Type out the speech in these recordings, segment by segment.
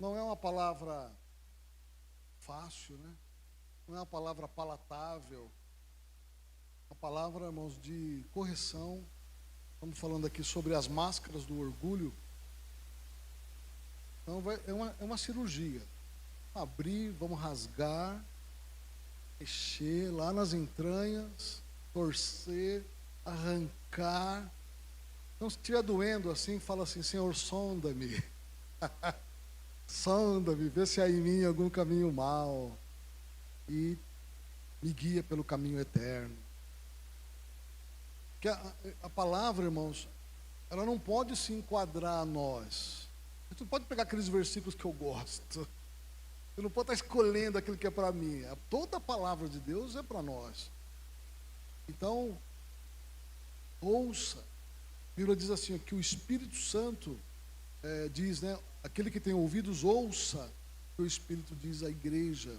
Não é uma palavra fácil, né? Não é uma palavra palatável. Uma palavra, irmãos, de correção. Estamos falando aqui sobre as máscaras do orgulho. Então, é uma cirurgia. Abrir, vamos rasgar, mexer lá nas entranhas, torcer, arrancar. Então, se estiver doendo assim, fala assim: Senhor, sonda-me. Sonda-me, vê se há em mim algum caminho mau e me guia pelo caminho eterno. Porque a palavra, irmãos, ela não pode se enquadrar a nós. Você não pode pegar aqueles versículos que eu gosto. Você não pode estar escolhendo aquilo que é para mim. Toda a palavra de Deus é para nós. Então, ouça. A Bíblia diz assim, que o Espírito Santo diz, né? Aquele que tem ouvidos, ouça o que o Espírito diz à igreja.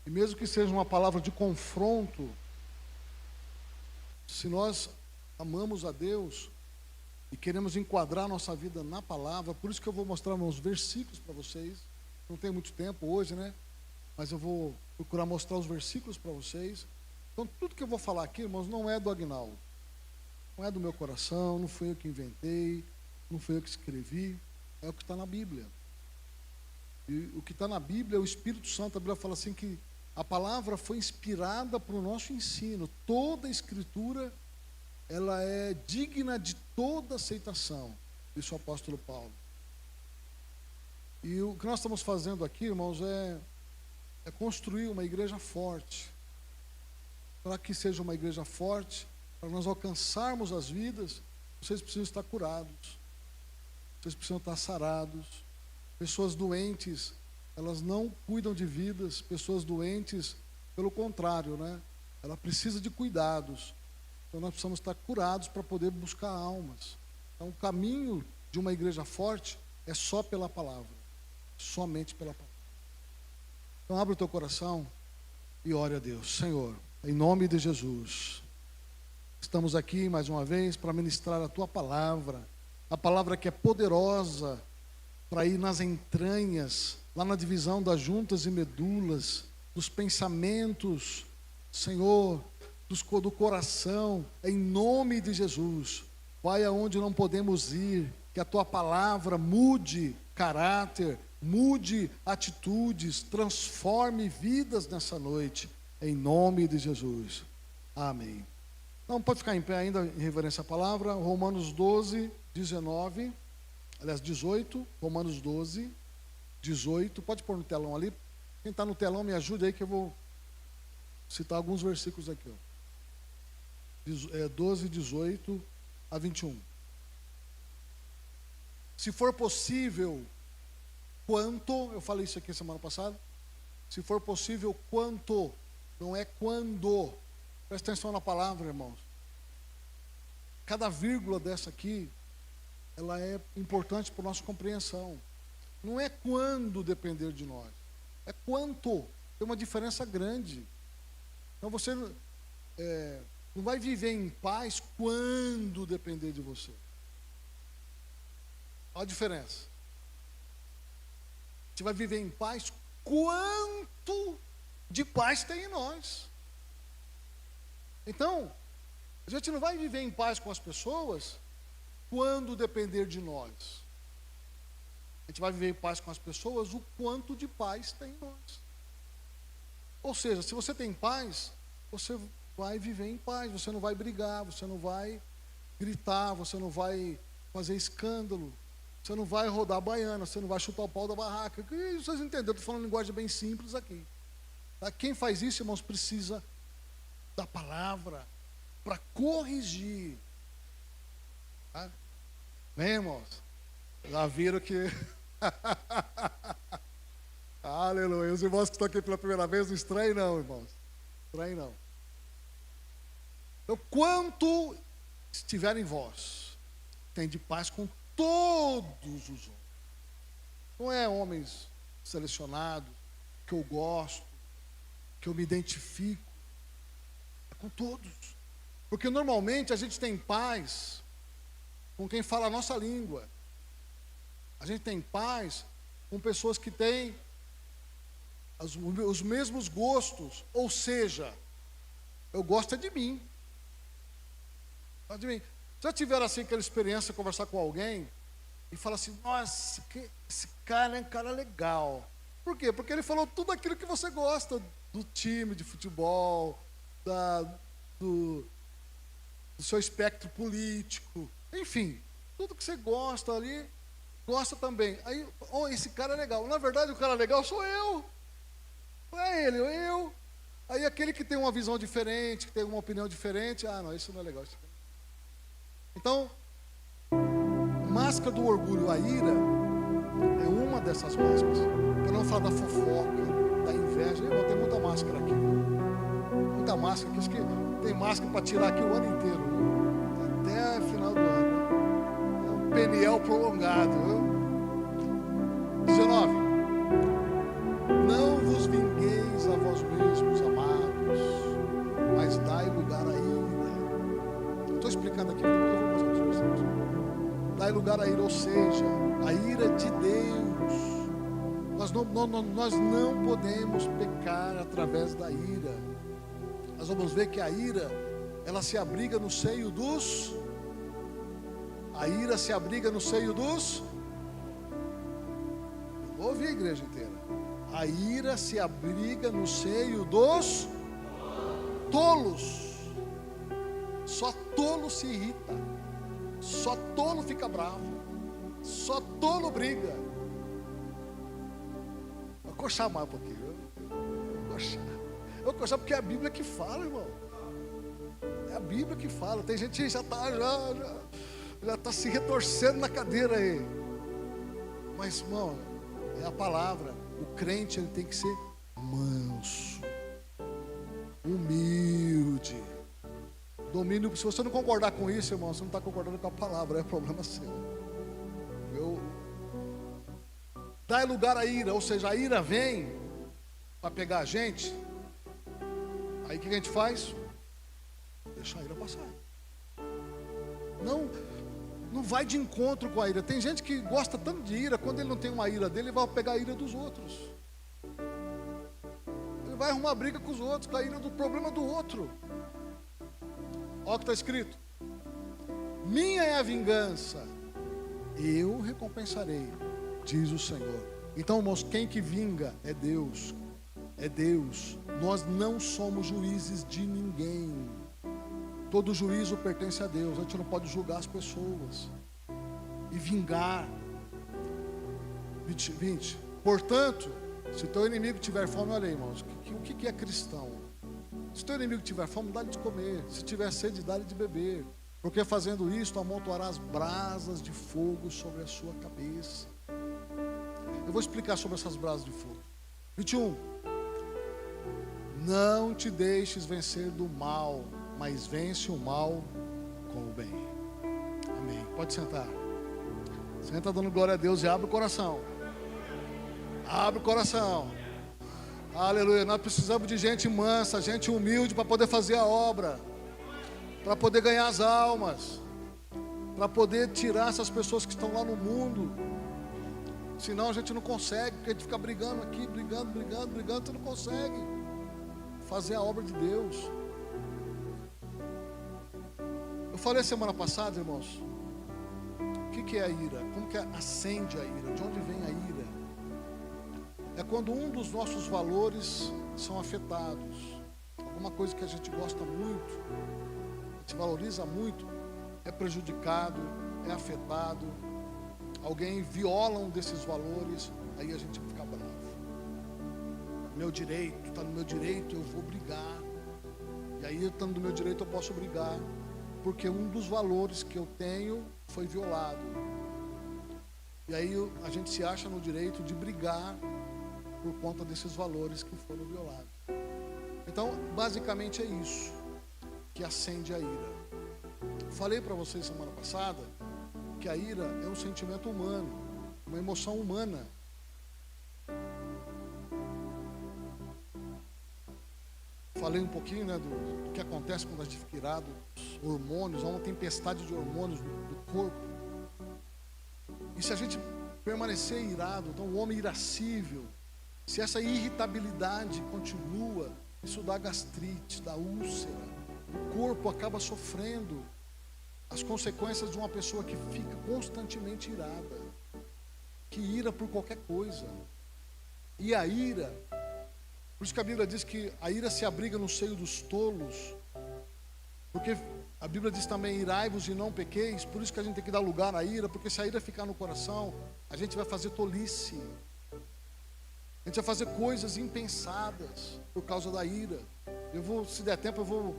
E mesmo que seja uma palavra de confronto, se nós amamos a Deus e queremos enquadrar nossa vida na palavra, por isso que eu vou mostrar uns versículos para vocês. Não tem muito tempo hoje, né? Mas eu vou procurar mostrar os versículos para vocês. Então, tudo que eu vou falar aqui, irmãos, não é do Aguinaldo. Não é do meu coração, não fui eu que inventei, não fui eu que escrevi. É o que está na Bíblia. E o que está na Bíblia, o Espírito Santo, a Bíblia fala assim que a palavra foi inspirada para o nosso ensino. Toda a Escritura, ela é digna de toda aceitação. Disse o apóstolo Paulo. E o que nós estamos fazendo aqui, irmãos, é construir uma igreja forte. Para que seja uma igreja forte, para nós alcançarmos as vidas, vocês precisam estar curados. Vocês precisam estar sarados. Pessoas doentes, elas não cuidam de vidas. Pessoas doentes, pelo contrário, né? Ela precisa de cuidados. Então nós precisamos estar curados para poder buscar almas. Então o caminho de uma igreja forte é só pela palavra. Somente pela palavra. Então abre o teu coração e ore a Deus. Senhor, em nome de Jesus, estamos aqui mais uma vez para ministrar a tua palavra. A palavra que é poderosa para ir nas entranhas, lá na divisão das juntas e medulas, dos pensamentos, Senhor, do coração, em nome de Jesus. Vai aonde não podemos ir, que a tua palavra mude caráter, mude atitudes, transforme vidas nessa noite, em nome de Jesus. Amém. Não, pode ficar em pé ainda em reverência à palavra. Romanos 12, 19, aliás 18, Romanos 12, 18, pode pôr no telão ali. Quem está no telão me ajude aí que eu vou citar alguns versículos aqui. 12, 18 a 21. Se for possível, quanto, eu falei isso aqui semana passada, se for possível, quanto, não é quando. Presta atenção na palavra, irmãos. Cada vírgula dessa aqui, ela é importante para a nossa compreensão. Não é quando depender de nós, é quanto. Tem uma diferença grande. Então você não vai viver em paz quando depender de você. Olha a diferença. Você vai viver em paz quanto de paz tem em nós. Então, a gente não vai viver em paz com as pessoas quando depender de nós. A gente vai viver em paz com as pessoas o quanto de paz tem em nós. Ou seja, se você tem paz, você vai viver em paz, você não vai brigar, você não vai gritar, você não vai fazer escândalo, você não vai rodar a baiana, você não vai chutar o pau da barraca. Vocês entenderam? Estou falando linguagem bem simples aqui. Tá? Quem faz isso, irmãos, precisa da palavra para corrigir. Tá? Bem, irmãos, já viram que aleluia, os irmãos que estão aqui pela primeira vez não estranhem não, irmãos, estranhem não. Então, quanto estiver em vós, tem de paz com todos os homens. Não é homens selecionados, que eu gosto, que eu me identifico, é com todos. Porque normalmente a gente tem paz com quem fala a nossa língua. A gente tem paz com pessoas que têm os mesmos gostos, ou seja, eu gosto é de mim. Gosto de mim. Já tiveram assim aquela experiência de conversar com alguém e falar assim, nossa, esse cara é um cara legal. Por quê? Porque ele falou tudo aquilo que você gosta, do time de futebol, do seu espectro político, enfim, tudo que você gosta ali, gosta também. Aí, esse cara é legal. Na verdade, o cara legal sou eu. Não é ele, eu. Aí aquele que tem uma visão diferente, que tem uma opinião diferente, não, isso não é legal. Então, máscara do orgulho, a ira, é uma dessas máscaras. Para não falar da fofoca, da inveja. Tem muita máscara aqui. Muita máscara aqui. Acho que tem máscara para tirar aqui o ano inteiro. Até o final do ano. É um peniel prolongado. 19. Não vos vingueis a vós mesmos, amados, mas dai lugar à ira. Estou explicando aqui, depois eu vou mostrar para vocês. Dai lugar à ira, ou seja, a ira de Deus. Nós não podemos pecar através da ira. Nós vamos ver que a ira, ela se abriga no seio dos... A ira se abriga no seio dos... Vou ouvir a igreja inteira. A ira se abriga no seio dos tolos. Só tolo se irrita. Só tolo fica bravo. Só tolo briga. Vou coxar mais um pouquinho. Vou coxar porque é a Bíblia que fala, irmão. É a Bíblia que fala. Tem gente que já está se retorcendo na cadeira aí. Mas, irmão, é a palavra. O crente, ele tem que ser manso, humilde, domínio. Se você não concordar com isso, irmão, você não está concordando com a palavra, é problema seu. Dá lugar à ira, ou seja, a ira vem para pegar a gente. Aí o que a gente faz? Deixa a ira passar. Não vai de encontro com a ira. Tem gente que gosta tanto de ira, quando ele não tem uma ira dele, ele vai pegar a ira dos outros. Ele vai arrumar briga com os outros, com a ira do problema do outro. Olha o que está escrito. Minha é a vingança, eu recompensarei, diz o Senhor. Então, irmãos, quem que vinga é Deus. É Deus. Nós não somos juízes de ninguém. Todo juízo pertence a Deus. A gente não pode julgar as pessoas e vingar. 20. Portanto, se o teu inimigo tiver fome, olha aí, irmãos, o que é cristão? Se o teu inimigo tiver fome, dá-lhe de comer. Se tiver sede, dá-lhe de beber. Porque fazendo isto, amontoarás brasas de fogo sobre a sua cabeça. Eu vou explicar sobre essas brasas de fogo. 21. Não te deixes vencer do mal, mas vence o mal com o bem. Amém. Pode sentar. Senta dando glória a Deus e abre o coração. Abre o coração. Aleluia. Nós precisamos de gente mansa, gente humilde para poder fazer a obra, para poder ganhar as almas, para poder tirar essas pessoas que estão lá no mundo. Senão a gente não consegue, porque a gente fica brigando aqui, brigando, você não consegue fazer a obra de Deus. Eu falei semana passada, irmãos, o que é a ira? Como que acende a ira? De onde vem a ira? É quando um dos nossos valores são afetados. Alguma coisa que a gente gosta muito, a gente valoriza muito, é prejudicado, é afetado. Alguém viola um desses valores, aí a gente fica bravo. Meu direito, está no meu direito, eu vou brigar. E aí, estando no meu direito, eu posso brigar. Porque um dos valores que eu tenho foi violado. E aí a gente se acha no direito de brigar por conta desses valores que foram violados. Então, basicamente é isso que acende a ira. Falei para vocês semana passada que a ira é um sentimento humano, uma emoção humana. Falei um pouquinho, né, do que acontece quando a gente fica irado, hormônios, há uma tempestade de hormônios do corpo. E se a gente permanecer irado. Então, o homem irascível, se essa irritabilidade continua, isso dá gastrite, dá úlcera. O corpo acaba sofrendo as consequências de uma pessoa que fica constantemente irada, que ira por qualquer coisa. E a ira, por isso que a Bíblia diz que a ira se abriga no seio dos tolos, porque a Bíblia diz também: irai-vos e não pequeis. Por isso que a gente tem que dar lugar à ira, porque se a ira ficar no coração, a gente vai fazer tolice, a gente vai fazer coisas impensadas por causa da ira. Se der tempo, eu vou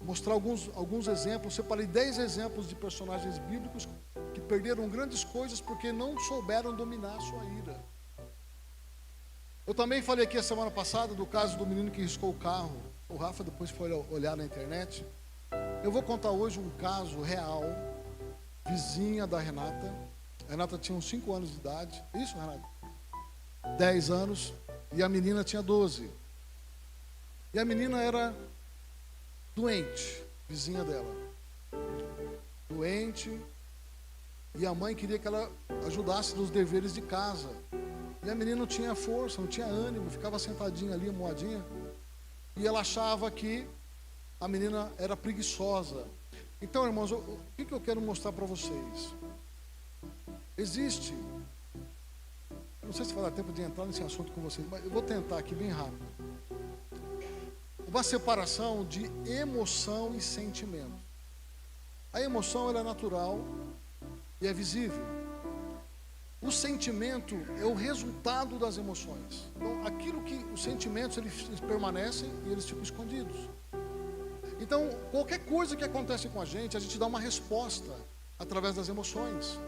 mostrar alguns exemplos. Separei 10 exemplos de personagens bíblicos que perderam grandes coisas porque não souberam dominar a sua ira. Eu também falei aqui a semana passada do caso do menino que riscou o carro. O Rafa depois foi olhar na internet. Eu vou contar hoje um caso real, vizinha da Renata. A Renata tinha uns 5 anos de idade. Isso, Renata? 10 anos. E a menina tinha 12. E a menina era doente, vizinha dela. Doente. E a mãe queria que ela ajudasse nos deveres de casa. E a menina não tinha força, não tinha ânimo, ficava sentadinha ali, moadinha. E ela achava que a menina era preguiçosa. Então, irmãos, o que eu quero mostrar para vocês? Existe, não sei se vai dar tempo de entrar nesse assunto com vocês, mas eu vou tentar aqui bem rápido. Uma separação de emoção e sentimento. A emoção, ela é natural e é visível. O sentimento é o resultado das emoções. Então, aquilo que os sentimentos, eles permanecem e eles ficam escondidos. Então, qualquer coisa que acontece com a gente dá uma resposta através das emoções.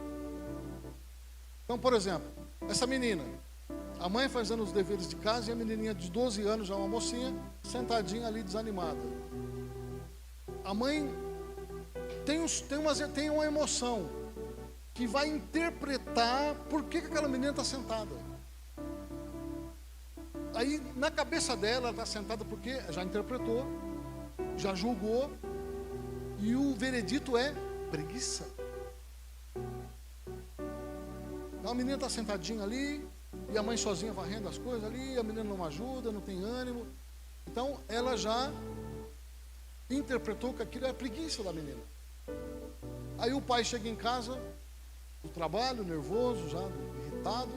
Então, por exemplo, essa menina, a mãe fazendo os deveres de casa e a menininha de 12 anos, já uma mocinha, sentadinha ali desanimada. A mãe tem uma emoção que vai interpretar por que aquela menina está sentada. Aí, na cabeça dela, ela está sentada porque já interpretou, já julgou, e o veredito é preguiça. Então, a menina está sentadinha ali, e a mãe sozinha varrendo as coisas ali, a menina não ajuda, não tem ânimo. Então, ela já interpretou que aquilo é a preguiça da menina. Aí o pai chega em casa do trabalho, nervoso, já irritado,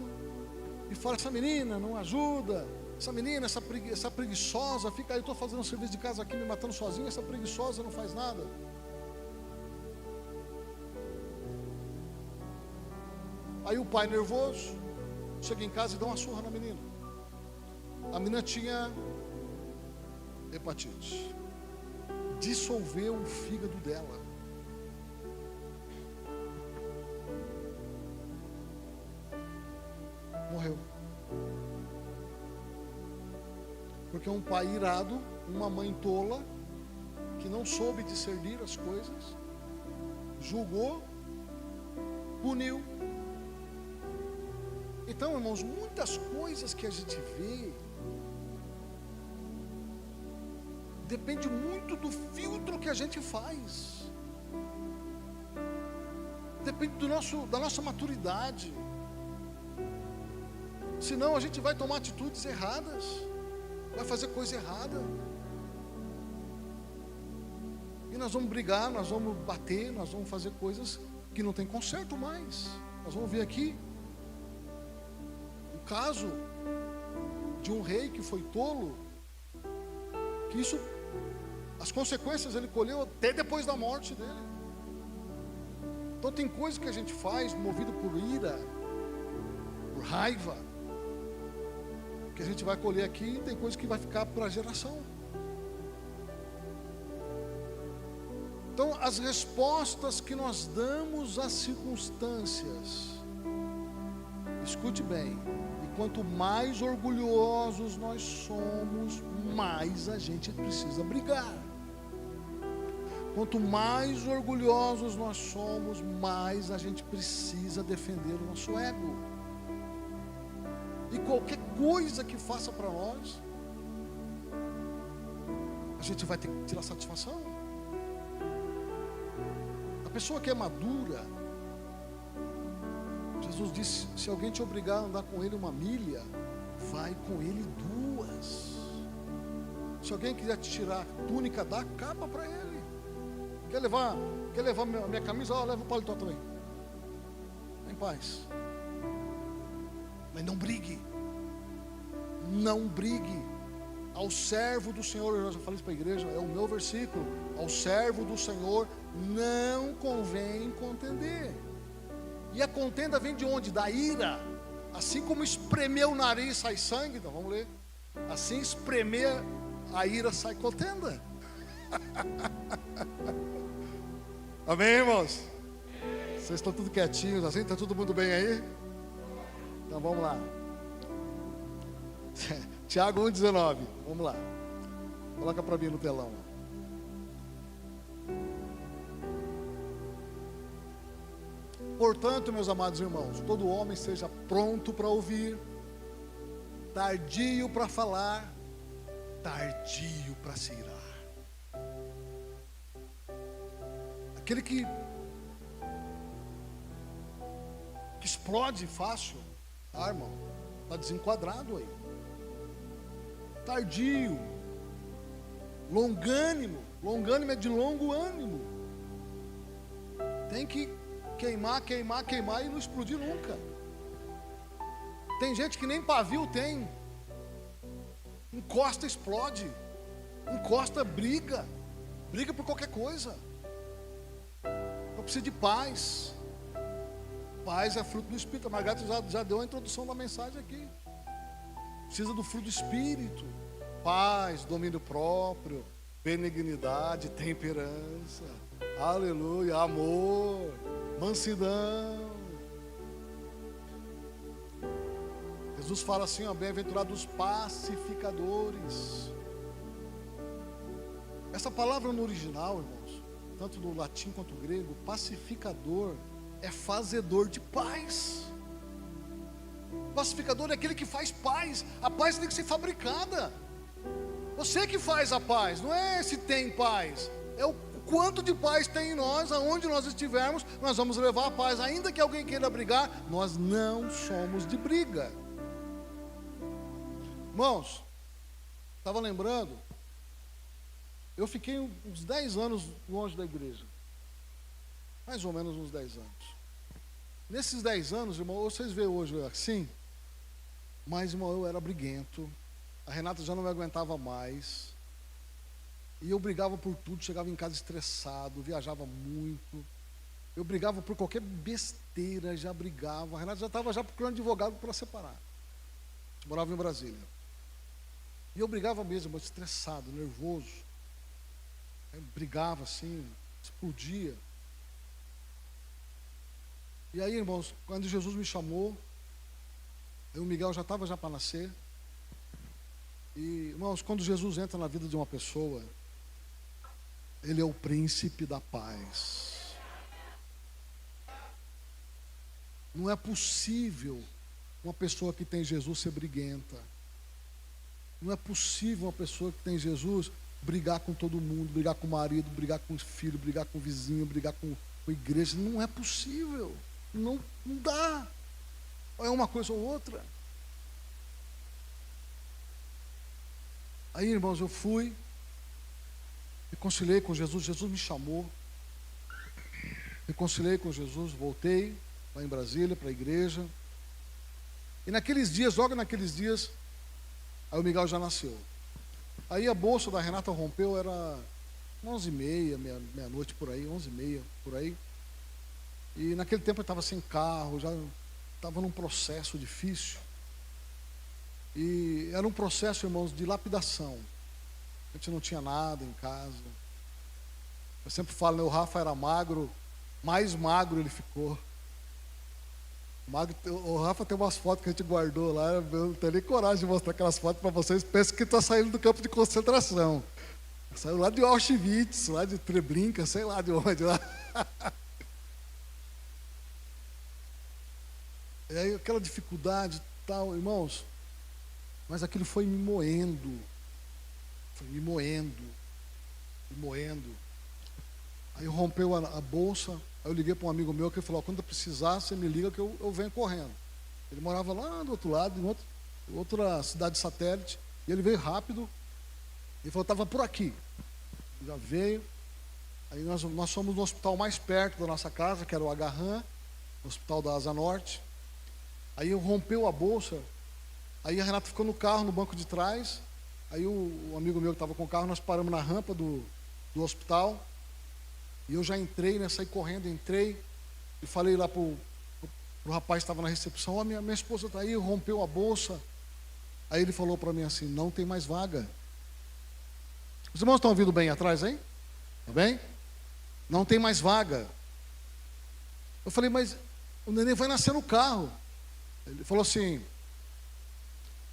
e fala: essa menina não ajuda, essa menina, essa preguiçosa, fica aí, eu estou fazendo um serviço de casa aqui, me matando sozinha, essa preguiçosa não faz nada. Aí o pai nervoso chega em casa e dá uma surra na menina. A menina tinha hepatite, dissolveu o fígado dela. Morreu. Porque um pai irado, uma mãe tola, que não soube discernir as coisas, julgou, puniu. Então, irmãos, muitas coisas que a gente vê depende muito do filtro que a gente faz. Depende da nossa maturidade. Senão a gente vai tomar atitudes erradas, vai fazer coisa errada. E nós vamos brigar, nós vamos bater, nós vamos fazer coisas que não tem conserto mais. Nós vamos ver aqui o caso de um rei que foi tolo, que isso, as consequências ele colheu até depois da morte dele. Então tem coisas que a gente faz movido por ira, por raiva, que a gente vai colher aqui, e tem coisas que vai ficar para a geração. Então, as respostas que nós damos às circunstâncias, escute bem, e quanto mais orgulhosos nós somos, mais a gente precisa brigar. Quanto mais orgulhosos nós somos, mais a gente precisa defender o nosso ego. E qualquer coisa que faça para nós, a gente vai ter que tirar satisfação. A pessoa que é madura, Jesus disse: se alguém te obrigar a andar com ele 1 milha, vai com ele 2. Se alguém quiser te tirar a túnica, dá a capa para ele. Quer levar minha camisa? Ó, leva o paletó também. Em paz. Mas não brigue. Não brigue. Ao servo do Senhor, eu já falei isso para a igreja, é o meu versículo. Ao servo do Senhor não convém contender. E a contenda vem de onde? Da ira. Assim como espremer o nariz sai sangue, então vamos ler. Assim espremer a ira sai contenda. Amém, irmãos? Vocês estão tudo quietinhos assim? Está todo mundo bem aí? Então vamos lá. Tiago 1,19. Vamos lá. Coloca para mim no telão. Portanto, meus amados irmãos, todo homem seja pronto para ouvir, tardio para falar, tardio para se irar. Aquele que explode fácil, irmão, está desenquadrado aí. Tardio, longânimo é de longo ânimo. Tem que queimar e não explodir nunca. Tem gente que nem pavio tem. Encosta, explode. Encosta, briga por qualquer coisa. Eu preciso de paz. Paz é fruto do Espírito. A Margarida já deu a introdução da mensagem aqui. Precisa do fruto do Espírito. Paz, domínio próprio, benignidade, temperança, aleluia, amor, mansidão. Jesus fala assim, ó, bem-aventurados os pacificadores. Essa palavra no original, irmãos, tanto no latim quanto no grego, pacificador é fazedor de paz. Pacificador é aquele que faz paz. A paz tem que ser fabricada. Você que faz a paz, não é se tem paz, é o quanto de paz tem em nós. Aonde nós estivermos, nós vamos levar a paz. Ainda que alguém queira brigar, nós não somos de briga. Irmãos, estava lembrando, eu fiquei uns 10 anos longe da igreja, mais ou menos uns 10 anos. Nesses 10 anos, irmão, vocês veem hoje eu assim, mas, irmão, eu era briguento. A Renata já não me aguentava mais. E eu brigava por tudo, chegava em casa estressado, viajava muito. Eu brigava por qualquer besteira, já brigava. A Renata já estava procurando advogado para separar. Eu morava em Brasília. E eu brigava mesmo, estressado, nervoso. Eu brigava assim, explodia. E aí, irmãos, quando Jesus me chamou, o Miguel já estava para nascer. E, irmãos, quando Jesus entra na vida de uma pessoa, Ele é o príncipe da paz. Não é possível uma pessoa que tem Jesus ser briguenta. Não é possível uma pessoa que tem Jesus brigar com todo mundo, brigar com o marido, brigar com o filho, brigar com o vizinho, brigar com a igreja. Não é possível. Não dá. É uma coisa ou outra. Aí, irmãos, eu fui, reconciliei com Jesus, Jesus me chamou, reconciliei com Jesus, voltei lá em Brasília, para a igreja. E naqueles dias, logo naqueles dias, aí o Miguel já nasceu. Aí a bolsa da Renata rompeu, era 11h30, meia-noite por aí, 11h30 por aí. E naquele tempo eu estava sem carro, já estava num processo difícil. E era um processo, irmãos, de lapidação. A gente não tinha nada em casa. Eu sempre falo, né, o Rafa era magro, mais magro ele ficou. O Rafa tem umas fotos que a gente guardou lá, eu não tenho nem coragem de mostrar aquelas fotos para vocês, pensam que está saindo do campo de concentração. Saiu lá de Auschwitz, lá de Treblinka, sei lá de onde lá. E aí aquela dificuldade e tal, irmãos, mas aquilo foi me moendo. Foi me moendo. Aí rompeu a bolsa, Aí eu liguei para um amigo meu que falou: quando precisar, você me liga que eu venho correndo. Ele morava lá do outro lado, em outra cidade satélite, e ele veio rápido. Ele falou: estava por aqui. Já veio. Aí nós fomos no hospital mais perto da nossa casa, que era o Agarran, o hospital da Asa Norte. Aí rompeu a bolsa. Aí a Renata ficou no carro, no banco de trás. Aí o amigo meu que estava com o carro, nós paramos na rampa do hospital. E eu já entrei, né, saí correndo, entrei. E falei lá pro rapaz que estava na recepção: ó, minha esposa está aí, rompeu a bolsa. Aí ele falou para mim assim: não tem mais vaga. Os irmãos estão ouvindo bem atrás, hein? Tá bem? Não tem mais vaga. Eu falei: mas o neném vai nascer no carro. Ele falou assim.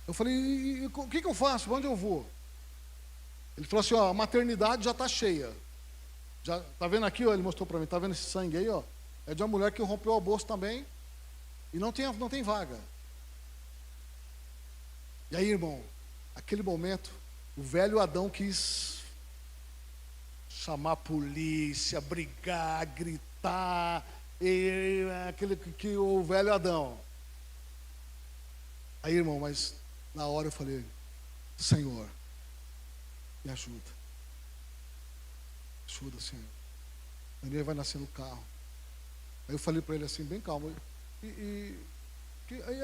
Eu falei: e o que eu faço? Para onde eu vou? Ele falou assim: ó, a maternidade já está cheia. Já, tá vendo aqui, ó, ele mostrou para mim, tá vendo esse sangue aí, ó? É de uma mulher que rompeu a bolsa também e não tem vaga. E aí, irmão, aquele momento, o velho Adão quis chamar a polícia, brigar, gritar, aquele que o velho Adão. Aí, irmão, mas na hora eu falei: Senhor, me ajuda. Ajuda, Senhor. O neném vai nascer no carro. Aí eu falei para ele assim, bem calmo: e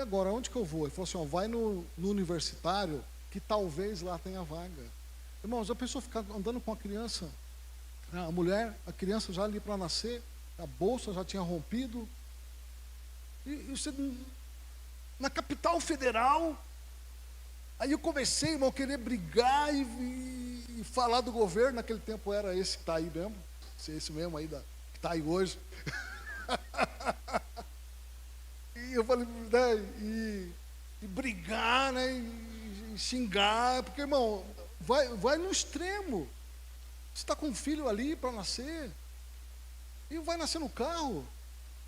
agora, onde que eu vou? Ele falou assim: ó, vai no universitário, que talvez lá tenha vaga. Irmãos, a pessoa ficar andando com a criança, a mulher, a criança já ali para nascer, a bolsa já tinha rompido. E você, na capital federal. Aí eu comecei, irmão, a querer brigar e falar do governo. Naquele tempo era esse que está aí mesmo, esse mesmo aí que está aí hoje. E eu falei, né, e brigar, né, e xingar, porque, irmão, vai no extremo. Você está com um filho ali para nascer, e vai nascer no carro.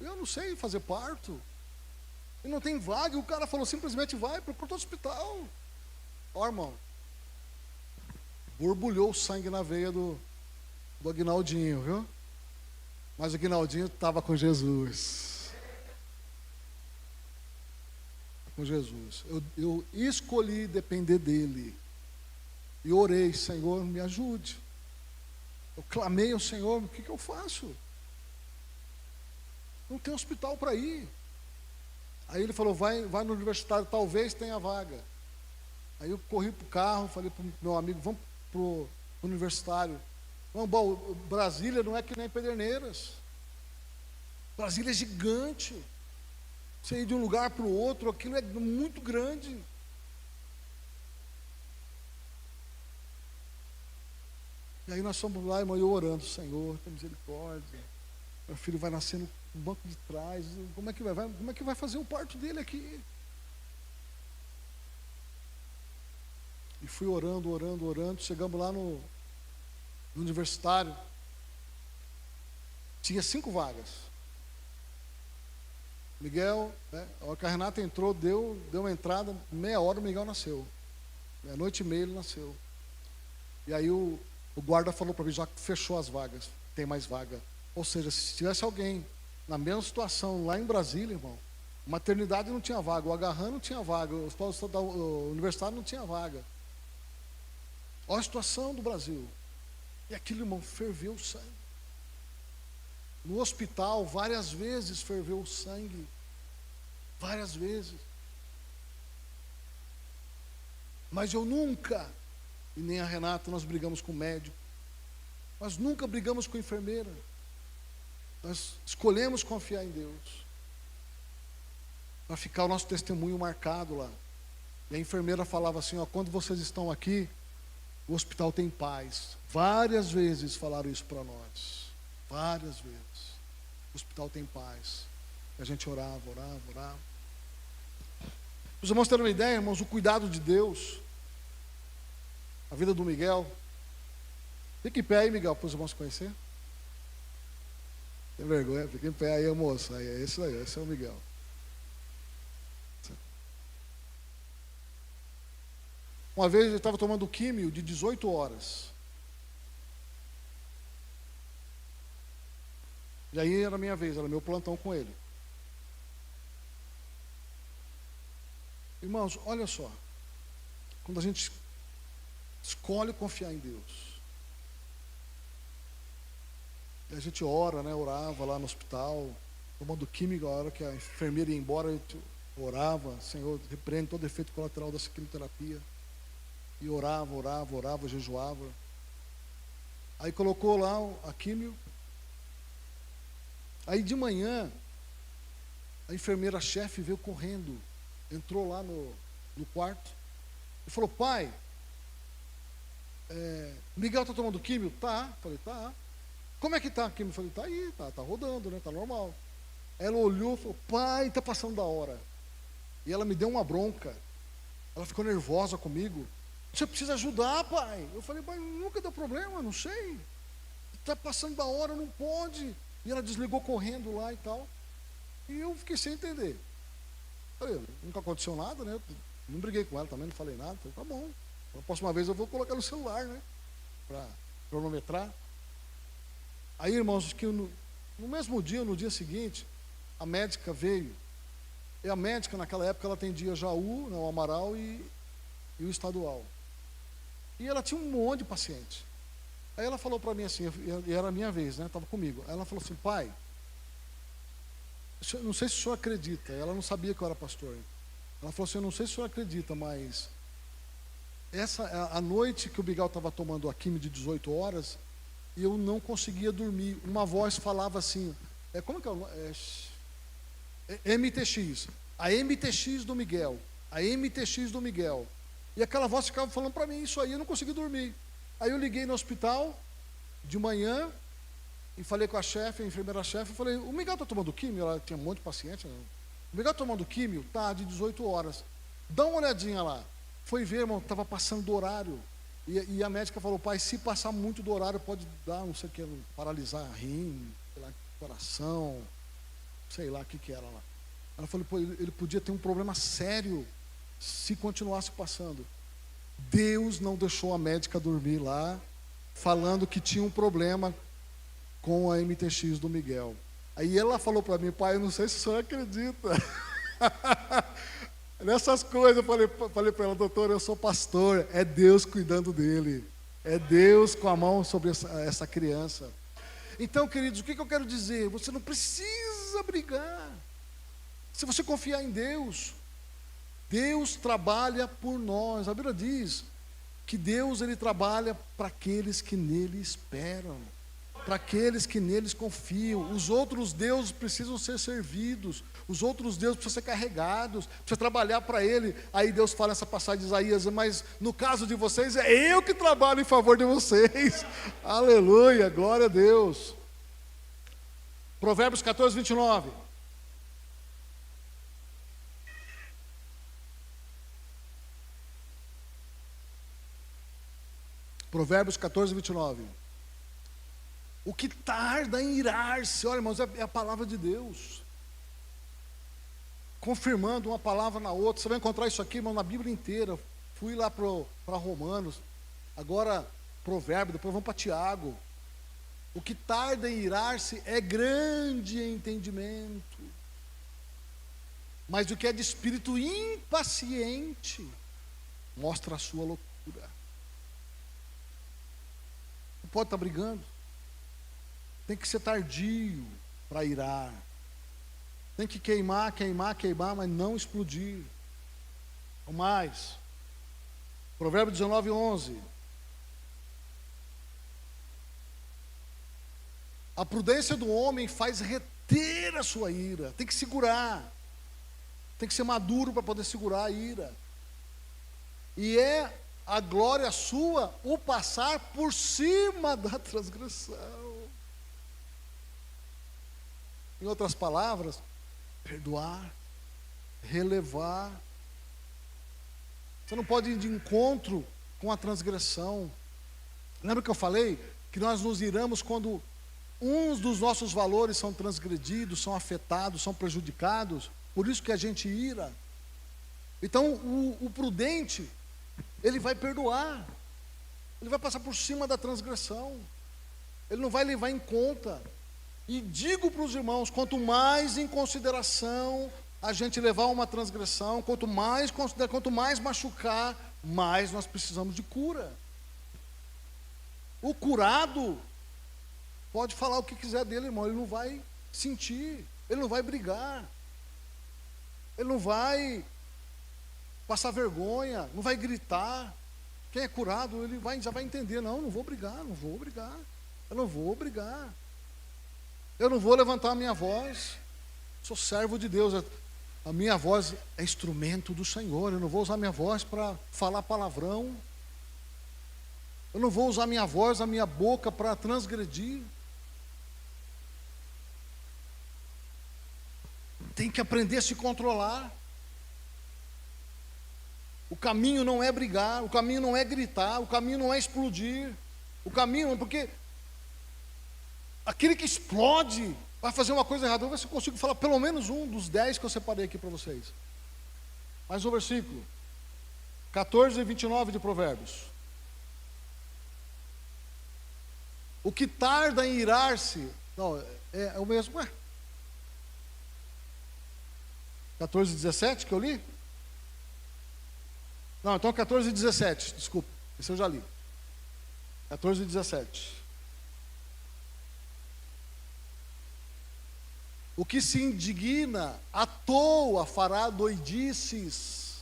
Eu não sei fazer parto, e não tem vaga. E o cara falou simplesmente: vai para o hospital. Ó, irmão, borbulhou o sangue na veia do Aguinaldinho, viu? Mas o Aguinaldinho estava com Jesus. Com Jesus. Eu escolhi depender dele. E orei: Senhor, me ajude. Eu clamei ao Senhor: o que eu faço? Não tem hospital para ir. Aí ele falou: vai no universitário, talvez tenha vaga. Aí eu corri para o carro, falei para o meu amigo: vamos para o universitário. Vamos, Brasília não é que nem Pederneiras. Brasília é gigante. Você ir de um lugar para o outro, aquilo é muito grande. E aí nós fomos lá, irmão, eu orando: Senhor, tem misericórdia. Meu filho vai nascer no banco de trás. Como é que vai fazer o parto dele aqui? E fui orando. Chegamos lá no universitário. Tinha 5 vagas. Miguel, né, a hora que a Renata entrou, deu uma entrada, meia hora o Miguel nasceu. 00:30 ele nasceu. E aí o guarda falou para mim: já fechou as vagas, tem mais vaga. Ou seja, se tivesse alguém na mesma situação lá em Brasília, irmão, maternidade não tinha vaga, o Agarran não tinha vaga, o universitário não tinha vaga. Olha a situação do Brasil. E aquilo, irmão, ferveu o sangue. No hospital, várias vezes ferveu o sangue. Várias vezes. Mas eu nunca, e nem a Renata, nós brigamos com o médico. Nós nunca brigamos com a enfermeira. Nós escolhemos confiar em Deus. Para ficar o nosso testemunho marcado lá. E a enfermeira falava assim: ó, quando vocês estão aqui, o hospital tem paz. Várias vezes falaram isso para nós. Várias vezes. O hospital tem paz. E a gente orava. Os irmãos terem uma ideia, irmãos, o cuidado de Deus. A vida do Miguel. Fique em pé aí, Miguel, para os irmãos conhecer. Tem vergonha? Fique em pé aí, moço. Aí, é esse aí, esse é o Miguel. Uma vez ele estava tomando químio de 18 horas. E aí era a minha vez, era meu plantão com ele. Irmãos, olha só. Quando a gente escolhe confiar em Deus, e a gente ora, né? Orava lá no hospital, tomando química, a hora que a enfermeira ia embora, a gente orava, Senhor, repreende todo efeito colateral dessa quimioterapia. E orava, jejuava. Aí colocou lá a químio. Aí de manhã, a enfermeira-chefe veio correndo, entrou lá no quarto e falou: pai, Miguel está tomando químio? Tá. Falei: tá. Como é que tá a químio? Falei: tá aí, tá rodando, né? Tá normal. Ela olhou e falou: pai, está passando da hora. E ela me deu uma bronca. Ela ficou nervosa comigo. Você precisa ajudar, pai. Eu falei: pai, nunca deu problema, não sei. Está passando da hora, não pode. E ela desligou correndo lá e tal. E eu fiquei sem entender. Falei: nunca aconteceu nada, né? Não briguei com ela também, não falei nada. Falei: tá bom. A próxima vez eu vou colocar no celular, né? Para cronometrar. Aí, irmãos, que no mesmo dia, no dia seguinte, a médica veio. E a médica, naquela época, ela atendia Jaú, né, o Amaral e o estadual. E ela tinha um monte de pacientes. Aí ela falou para mim assim, e era a minha vez, né? Estava comigo. Aí ela falou assim: pai, não sei se o senhor acredita. Ela não sabia que eu era pastor. Ela falou assim: eu não sei se o senhor acredita, mas a noite que o Miguel estava tomando a quimio de 18 horas, eu não conseguia dormir. Uma voz falava assim, como que é o nome? MTX. A MTX do Miguel. A MTX do Miguel. E aquela voz ficava falando para mim isso aí, eu não conseguia dormir. Aí eu liguei no hospital de manhã e falei com a chefe, a enfermeira-chefe, eu falei: o Miguel está tomando químio? Ela tinha um monte de paciente, né? O Miguel está tomando químio? Tá, de 18 horas. Dá uma olhadinha lá. Foi ver, irmão, estava passando do horário. E a médica falou: pai, se passar muito do horário, pode dar, não sei o que, paralisar rim, sei lá, coração, sei lá o que era lá. Ela falou: pô, ele podia ter um problema sério se continuasse passando. Deus não deixou a médica dormir lá, falando que tinha um problema com a MTX do Miguel. Aí ela falou para mim: pai, eu não sei se o senhor acredita. Nessas coisas, eu falei para ela: doutora, eu sou pastor, é Deus cuidando dele. É Deus com a mão sobre essa criança. Então, queridos, o que eu quero dizer? Você não precisa brigar. Se você confiar em Deus, Deus trabalha por nós. A Bíblia diz que Deus, ele trabalha para aqueles que nele esperam, para aqueles que neles confiam. Os outros deuses precisam ser servidos, os outros deuses precisam ser carregados, precisa trabalhar para ele. Aí Deus fala nessa passagem de Isaías: mas no caso de vocês, é eu que trabalho em favor de vocês. Aleluia, glória a Deus. Provérbios 14, 29. Provérbios 14, 29. O que tarda em irar-se, olha, irmãos, é a palavra de Deus, confirmando uma palavra na outra. Você vai encontrar isso aqui, irmão, na Bíblia inteira. Fui lá para Romanos, agora Provérbios, depois vamos para Tiago. O que tarda em irar-se é grande em entendimento, mas o que é de espírito impaciente mostra a sua loucura. Não pode estar brigando. Tem que ser tardio para irar. Tem que queimar, mas não explodir. Ou mais. Provérbios 19, 11. A prudência do homem faz reter a sua ira. Tem que segurar. Tem que ser maduro para poder segurar a ira. E é a glória sua o passar por cima da transgressão. Em outras palavras, perdoar, relevar. Você não pode ir de encontro com a transgressão. Lembra que eu falei que nós nos iramos quando uns dos nossos valores são transgredidos, são afetados, são prejudicados? Por isso que a gente ira. Então, o prudente, ele vai perdoar. Ele vai passar por cima da transgressão. Ele não vai levar em conta. E digo para os irmãos, quanto mais em consideração a gente levar uma transgressão, quanto mais machucar, mais nós precisamos de cura. O curado pode falar o que quiser dele, irmão, ele não vai sentir, ele não vai brigar, ele não vai passar vergonha, não vai gritar. Quem é curado, já vai entender, não vou brigar, eu não vou brigar. Eu não vou levantar a minha voz, sou servo de Deus, a minha voz é instrumento do Senhor, eu não vou usar minha voz para falar palavrão, eu não vou usar minha voz, a minha boca para transgredir. Tem que aprender a se controlar. O caminho não é brigar, o caminho não é gritar, o caminho não é explodir, o caminho, porque aquele que explode vai fazer uma coisa errada. Vamos ver se eu consigo falar pelo menos um dos 10 que eu separei aqui para vocês. Mais um versículo, 14 e 29 de Provérbios. O que tarda em irar-se, não, é o mesmo, 14 e 17 que eu li? Não, então 14 e 17, desculpa, esse eu já li. 14 e 17. O que se indigna à toa fará doidices.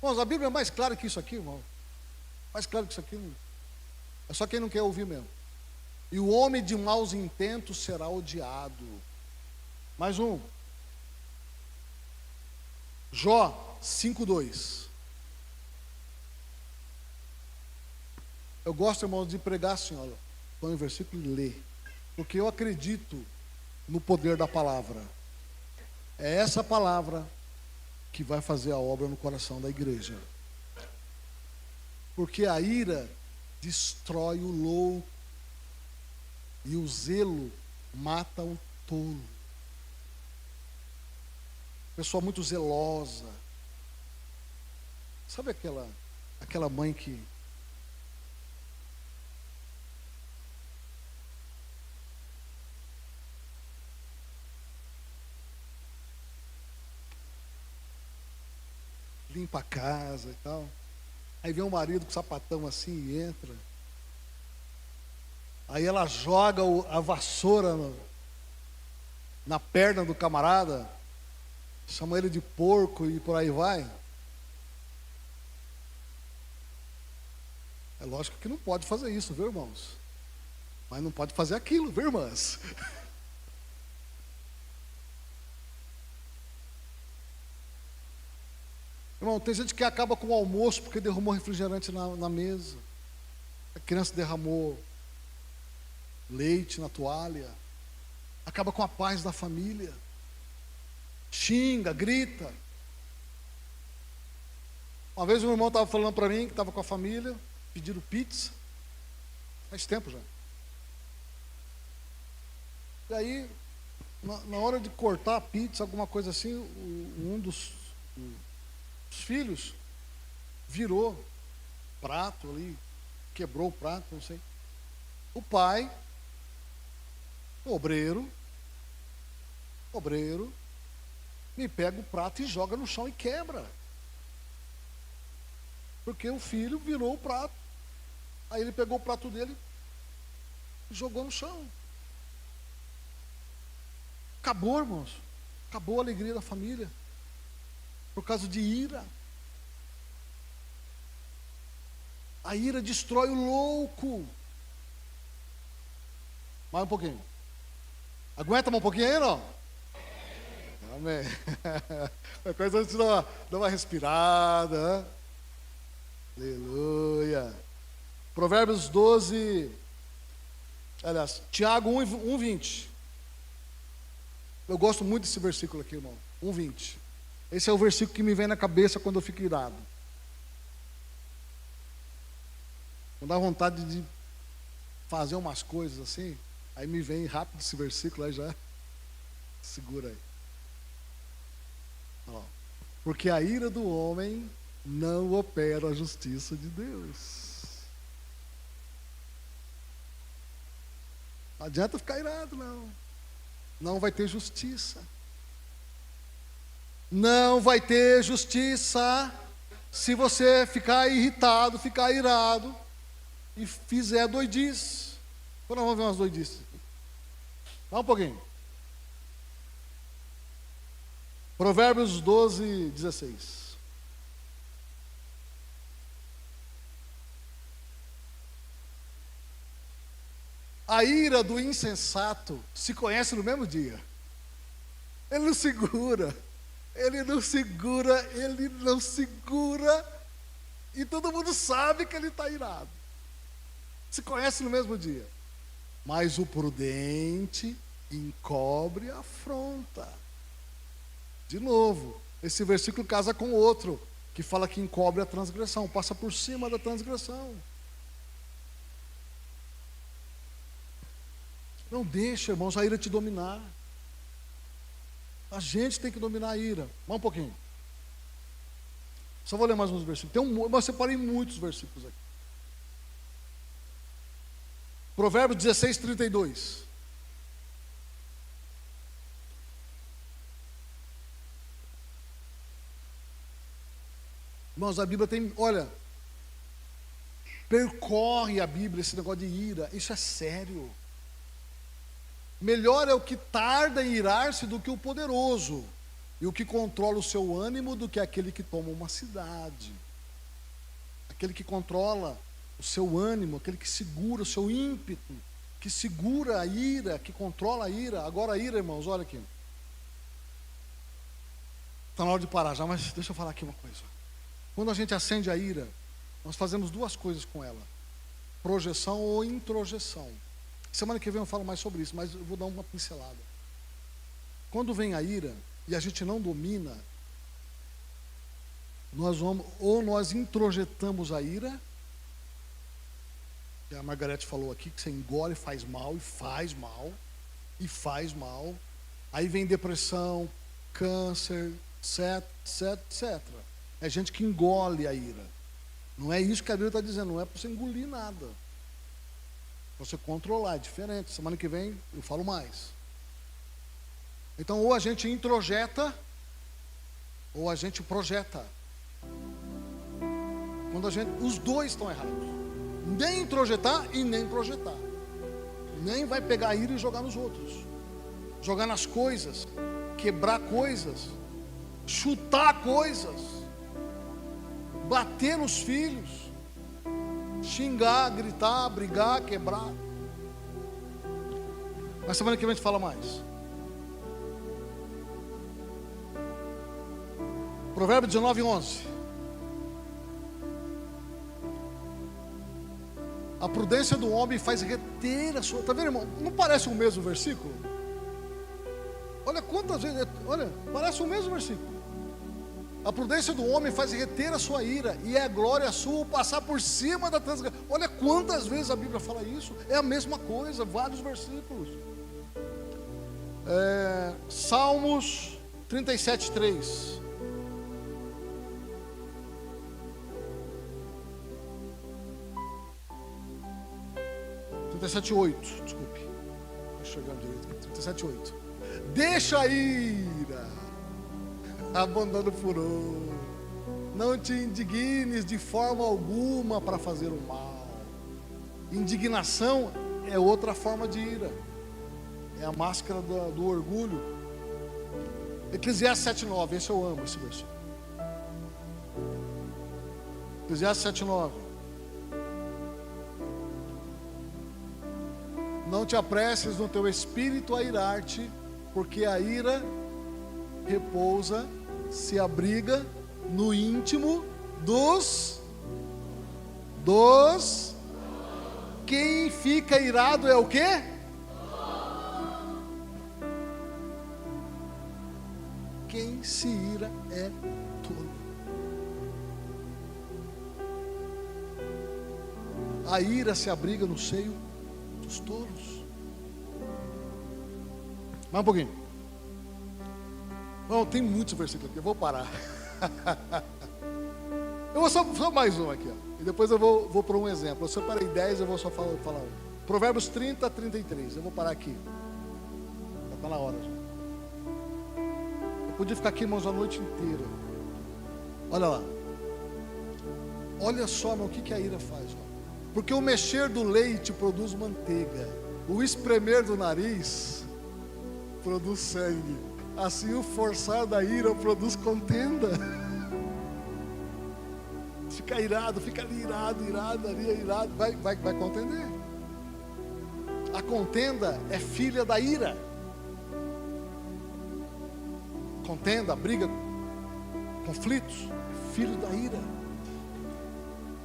Irmãos, a Bíblia é mais clara que isso aqui, irmão. Mais claro que isso aqui. É só quem não quer ouvir mesmo. E o homem de maus intentos será odiado. Mais um. Jó 5:2. Eu gosto, irmãos, de pregar assim, olha, põe o versículo e lê. Porque eu acredito no poder da palavra. É essa palavra que vai fazer a obra no coração da igreja. Porque a ira destrói o louco e o zelo mata o tolo. Pessoa muito zelosa. Sabe aquela mãe que limpa a casa e tal. Aí vem o marido com o sapatão assim e entra. Aí ela joga a vassoura na perna do camarada, chama ele de porco e por aí vai. É lógico que não pode fazer isso, viu, irmãos? Mas não pode fazer aquilo, viu, irmãs? Irmão, tem gente que acaba com o almoço porque derramou refrigerante na mesa. A criança derramou leite na toalha. Acaba com a paz da família. Xinga, grita. Uma vez um irmão estava falando para mim que estava com a família, pediram pizza. Faz tempo já. E aí, na hora de cortar a pizza, alguma coisa assim, um dos filhos virou prato ali, quebrou o prato, não sei. O pai, obreiro, me pega o prato e joga no chão e quebra. Porque o filho virou o prato. Aí ele pegou o prato dele e jogou no chão. Acabou, irmãos. Acabou a alegria da família. Por causa de ira. A ira destrói o louco. Mais um pouquinho. Aguenta mais um pouquinho aí, não? Amém. Qualquer coisa a gente dá uma respirada. Né? Aleluia. Provérbios 12. Aliás, Tiago 1:20. Eu gosto muito desse versículo aqui, irmão. 1:20. Esse é o versículo que me vem na cabeça quando eu fico irado. Quando dá vontade de fazer umas coisas assim, aí me vem rápido esse versículo, aí já segura aí. Ó, porque a ira do homem não opera a justiça de Deus. Não adianta ficar irado, não. não vai ter justiça. Não vai ter justiça se você ficar irritado, ficar irado e fizer doidice. Agora vamos ver umas doidices. Dá um pouquinho. Provérbios 12, 16. A ira do insensato se conhece no mesmo dia. Ele não segura. Ele não segura, ele não segura, e todo mundo sabe que ele está irado. Se conhece no mesmo dia. Mas o prudente encobre a afronta. De novo, esse versículo casa com outro, que fala que encobre a transgressão, passa por cima da transgressão. Não deixa, irmãos, a ira te dominar. A gente tem que dominar a ira. Vamos um pouquinho. Só vou ler mais uns versículos. Eu separei muitos versículos aqui. Provérbios 16, 32. Irmãos, a Bíblia tem, olha, percorre a Bíblia esse negócio de ira. Isso é sério. Melhor é o que tarda em irar-se do que o poderoso, e o que controla o seu ânimo do que aquele que toma uma cidade. Aquele que controla o seu ânimo, aquele que segura o seu ímpeto, que segura a ira, que controla a ira. Agora a ira, irmãos, olha aqui. Está na hora de parar já, mas deixa eu falar aqui uma coisa. Quando a gente acende a ira, nós fazemos duas coisas com ela: projeção ou introjeção. Semana que vem eu falo mais sobre isso, mas eu vou dar uma pincelada. Quando vem a ira e a gente não domina, nós introjetamos a ira, que a Margarete falou aqui, que você engole, faz mal, e faz mal, e faz mal. Aí vem depressão, câncer, etc. É gente que engole a ira. Não é isso que a Bíblia está dizendo, não é para você engolir nada. Você controlar, é diferente. Semana que vem eu falo mais. Então, ou a gente introjeta, ou a gente projeta. Os dois estão errados. Nem introjetar e nem projetar. Nem vai pegar a ira e jogar nos outros. Jogar nas coisas. Quebrar coisas. Chutar coisas. Bater nos filhos. Xingar, gritar, brigar, quebrar. Mas semana que vem a gente fala mais. Provérbio 19, 11. A prudência do homem faz reter a sua... Está vendo, irmão? Não parece o mesmo versículo? Olha quantas vezes... Olha, parece o mesmo versículo. A prudência do homem faz reter a sua ira, e é a glória sua passar por cima da transgressão. Olha quantas vezes a Bíblia fala isso. É a mesma coisa, vários versículos. Salmos 37, 3. Desculpe. Deixa eu chegar direito. 37:8. Deixa a ira, abandona o furor. Não te indignes de forma alguma para fazer o mal. Indignação é outra forma de ira. É a máscara do orgulho. Eclesiastes 7:9. Esse eu amo, esse versículo. Eclesiastes 7:9. Não te apresses no teu espírito a irar-te, porque a ira repousa, se abriga no íntimo dos. Quem fica irado é o quê? Quem se ira é tolo. A ira se abriga no seio dos tolos. Mais um pouquinho. Não, tem muitos versículos aqui, eu vou parar. Eu vou só mais um aqui, ó. E depois eu vou para um exemplo. Eu separei 10, eu vou só falar um. Provérbios 30, 33. Eu vou parar aqui. Está na hora já. Eu podia ficar aqui, irmãos, a noite inteira. Olha lá. Olha só, irmão, o que a ira faz. Ó. Porque o mexer do leite produz manteiga. O espremer do nariz produz sangue. Assim o forçar da ira produz contenda. Fica irado, fica ali irado, ali irado. Vai contender. A contenda é filha da ira. Contenda, briga, conflitos, é filho da ira.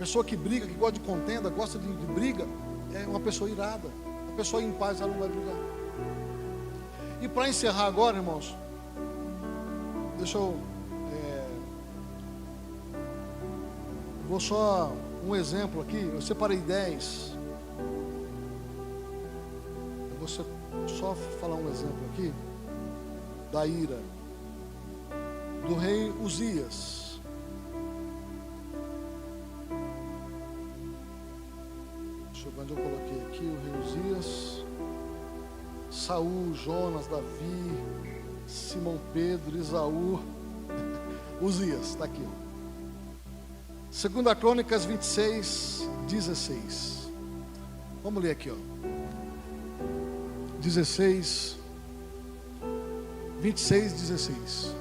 Pessoa que briga, que gosta de contenda, gosta de briga, é uma pessoa irada. A pessoa em paz, ela não vai brigar. E para encerrar agora, irmãos, deixa eu vou só um exemplo aqui. Eu separei 10. Eu vou só falar um exemplo aqui da ira do rei Uzias. Deixa eu ver onde eu coloquei aqui o rei Uzias. Saul, Jonas, Davi, Simão Pedro, Isaú. Uzias, está aqui. 2 Crônicas 26, 16. Vamos ler aqui, ó. 26, 26, 16.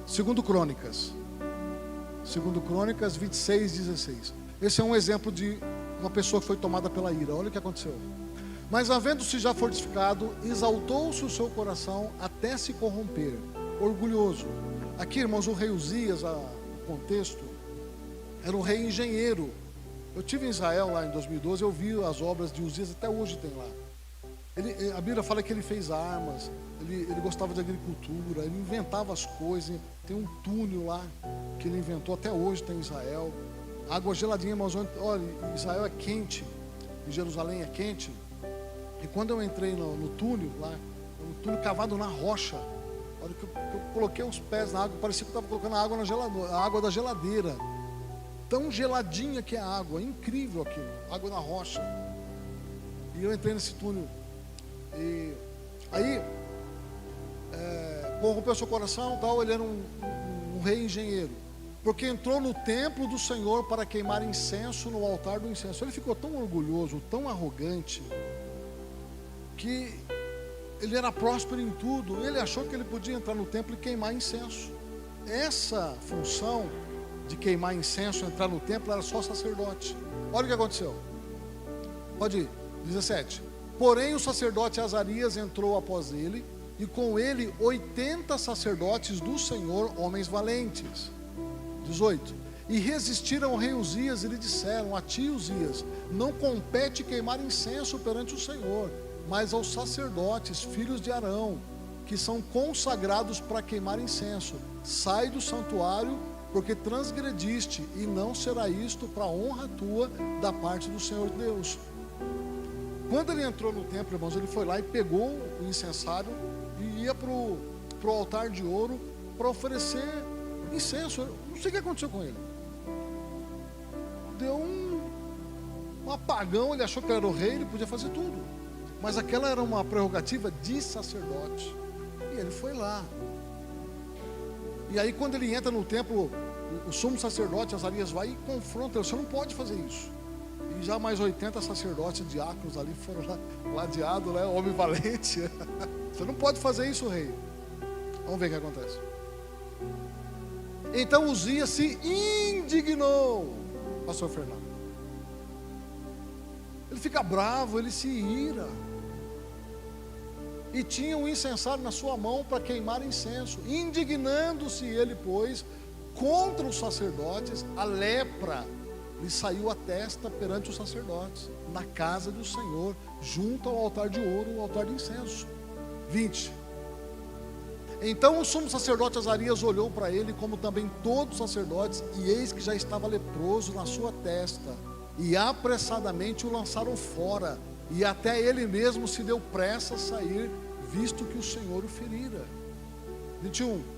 2 Crônicas 26, 16. Esse é um exemplo de uma pessoa que foi tomada pela ira. Olha o que aconteceu. Mas havendo-se já fortificado, exaltou-se o seu coração até se corromper, orgulhoso. Aqui, irmãos, o rei Uzias, o contexto, era um rei engenheiro. Eu estive em Israel lá em 2012, eu vi as obras de Uzias, até hoje tem lá. A Bíblia fala que ele fez armas, ele gostava de agricultura, ele inventava as coisas. Tem um túnel lá que ele inventou, até hoje tem em Israel. Água geladinha, irmãos, olha, Israel é quente, em Jerusalém é quente. E quando eu entrei no túnel lá, um túnel cavado na rocha, olha que eu coloquei os pés na água, parecia que eu estava colocando a água da geladeira. Tão geladinha que é a água, incrível aquilo, água na rocha. E eu entrei nesse túnel. E aí, corrompeu seu coração, tal. Ele era um rei engenheiro, porque entrou no templo do Senhor para queimar incenso no altar do incenso. Ele ficou tão orgulhoso, tão arrogante, que ele era próspero em tudo. Ele achou que ele podia entrar no templo e queimar incenso. Essa função de queimar incenso, entrar no templo, era só sacerdote. Olha o que aconteceu. Pode ir, 17. Porém o sacerdote Azarias entrou após ele, e com ele 80 sacerdotes do Senhor, homens valentes. 18. E resistiram ao rei Uzias e lhe disseram: a ti, Uzias, não compete queimar incenso perante o Senhor, mas aos sacerdotes, filhos de Arão, que são consagrados para queimar incenso. Sai do santuário, porque transgrediste, e não será isto para a honra tua da parte do Senhor Deus. Quando ele entrou no templo, irmãos, ele foi lá e pegou o incensário e ia para o altar de ouro para oferecer incenso. Eu não sei o que aconteceu com ele. Deu um apagão. Ele achou que era o rei, ele podia fazer tudo, mas aquela era uma prerrogativa de sacerdote. E ele foi lá. E aí, quando ele entra no templo, o sumo sacerdote Azarias vai e confronta ele: você não pode fazer isso. E já mais 80 sacerdotes, diáconos ali foram lá, ladeados, né? Homem valente. Você não pode fazer isso, rei. Vamos ver o que acontece. Então Uzias se indignou, pastor Fernando. Ele fica bravo, ele se ira. E tinha um incensário na sua mão para queimar incenso. Indignando-se ele, pois, contra os sacerdotes, a lepra lhe saiu a testa perante os sacerdotes, na casa do Senhor, junto ao altar de ouro, o altar de incenso. 20. Então o sumo sacerdote Azarias olhou para ele, como também todos os sacerdotes, e eis que já estava leproso na sua testa, e apressadamente o lançaram fora, e até ele mesmo se deu pressa a sair, visto que o Senhor o ferira. 21.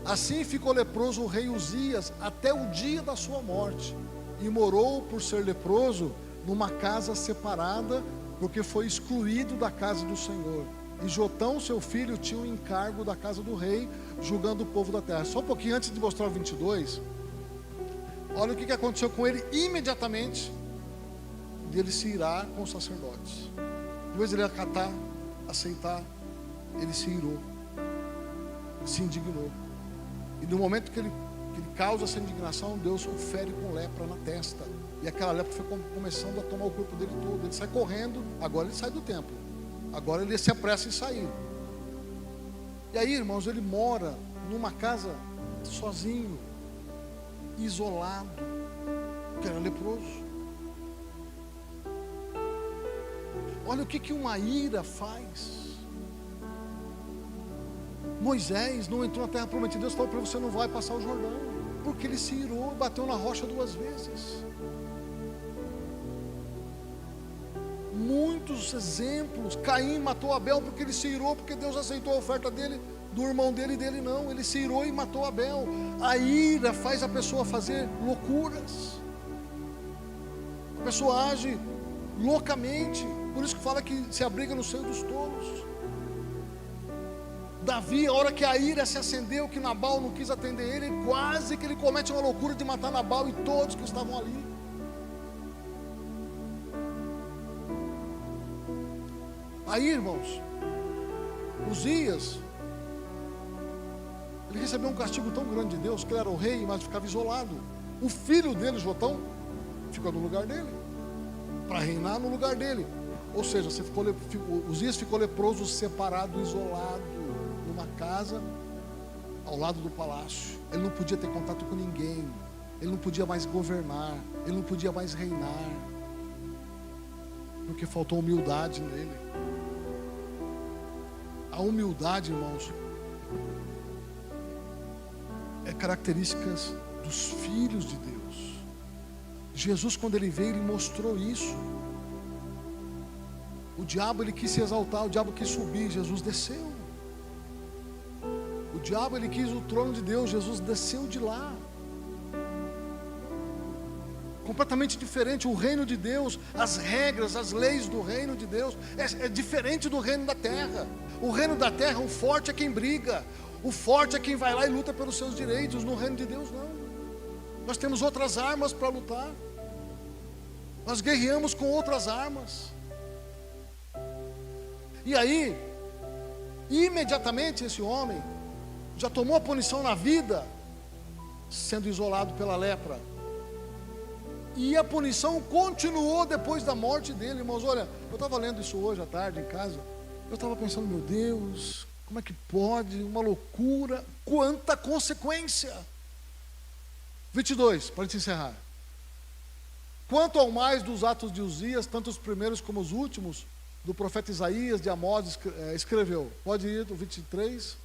Assim ficou leproso o rei Uzias até o dia da sua morte, e morou, por ser leproso, numa casa separada, porque foi excluído da casa do Senhor. E Jotão, seu filho, tinha um encargo da casa do rei, julgando o povo da terra. Só um pouquinho antes de mostrar o 22, olha o que aconteceu com ele imediatamente, de ele se irar com os sacerdotes. Em vez de ele acatar, aceitar, ele se irou, ele se indignou. E no momento que ele causa essa indignação, Deus o fere com lepra na testa. E aquela lepra foi começando a tomar o corpo dele todo. Ele sai correndo, agora ele sai do templo. Agora ele se apressa em sair. E aí, irmãos, ele mora numa casa sozinho, isolado, que era leproso. Olha o que uma ira faz. Moisés não entrou na terra prometida. Deus falou para ele: você não vai passar o Jordão, porque ele se irou e bateu na rocha 2 vezes. Muitos exemplos. Caim matou Abel porque ele se irou, porque Deus aceitou a oferta dele, do irmão dele e dele não. Ele se irou e matou Abel. A ira faz a pessoa fazer loucuras. A pessoa age loucamente. Por isso que fala que se abriga no seio dos tolos. Davi, a hora que a ira se acendeu, que Nabal não quis atender ele, quase que ele comete uma loucura de matar Nabal e todos que estavam ali. Aí, irmãos, Uzias, ele recebeu um castigo tão grande de Deus, que ele era o rei, mas ficava isolado. O filho dele, Jotão, ficou no lugar dele, para reinar no lugar dele. Ou seja, Uzias ficou leproso, separado, isolado, numa casa ao lado do palácio. Ele não podia ter contato com ninguém, ele não podia mais governar, ele não podia mais reinar, porque faltou humildade nele. A humildade, irmãos, é característica dos filhos de Deus. Jesus, quando ele veio, ele mostrou isso. O diabo, ele quis se exaltar, o diabo quis subir, Jesus desceu. O diabo, ele quis o trono de Deus, Jesus desceu de lá. Completamente diferente. O reino de Deus, as regras, as leis do reino de Deus é diferente do reino da terra. O reino da terra, o forte é quem briga, o forte é quem vai lá e luta pelos seus direitos. No reino de Deus não. Nós temos outras armas para lutar, nós guerreamos com outras armas. E aí, imediatamente esse homem já tomou a punição na vida, sendo isolado pela lepra. E a punição continuou depois da morte dele, irmãos. Olha, eu estava lendo isso hoje à tarde em casa. Eu estava pensando, meu Deus, como é que pode? Uma loucura, quanta consequência. 22, para a gente encerrar. Quanto ao mais dos atos de Uzias, tanto os primeiros como os últimos, do profeta Isaías, de Amós, escreveu. Pode ir, do 23.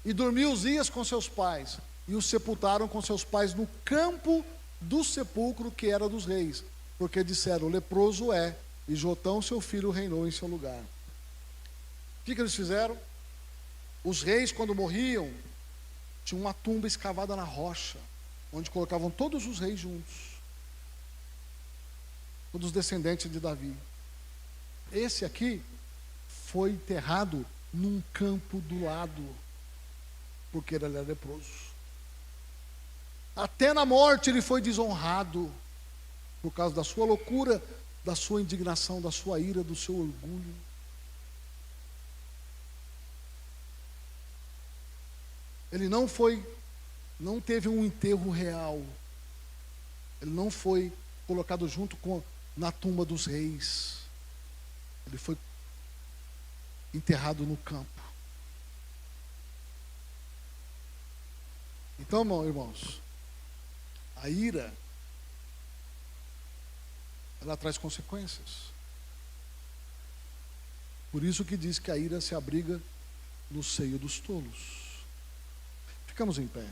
E dormiu Uzias com seus pais, e os sepultaram com seus pais no campo do sepulcro que era dos reis, porque disseram: leproso é, e Jotão seu filho reinou em seu lugar. O que eles fizeram? Os reis, quando morriam, tinham uma tumba escavada na rocha, onde colocavam todos os reis juntos, todos os descendentes de Davi. Esse aqui foi enterrado num campo do lado, porque ele era leproso. Até na morte ele foi desonrado, por causa da sua loucura, da sua indignação, da sua ira, do seu orgulho. Ele não teve um enterro real. Ele não foi colocado junto na tumba dos reis. Ele foi enterrado no campo. Então, irmãos, a ira, ela traz consequências. Por isso que diz que a ira se abriga no seio dos tolos. Ficamos em pé.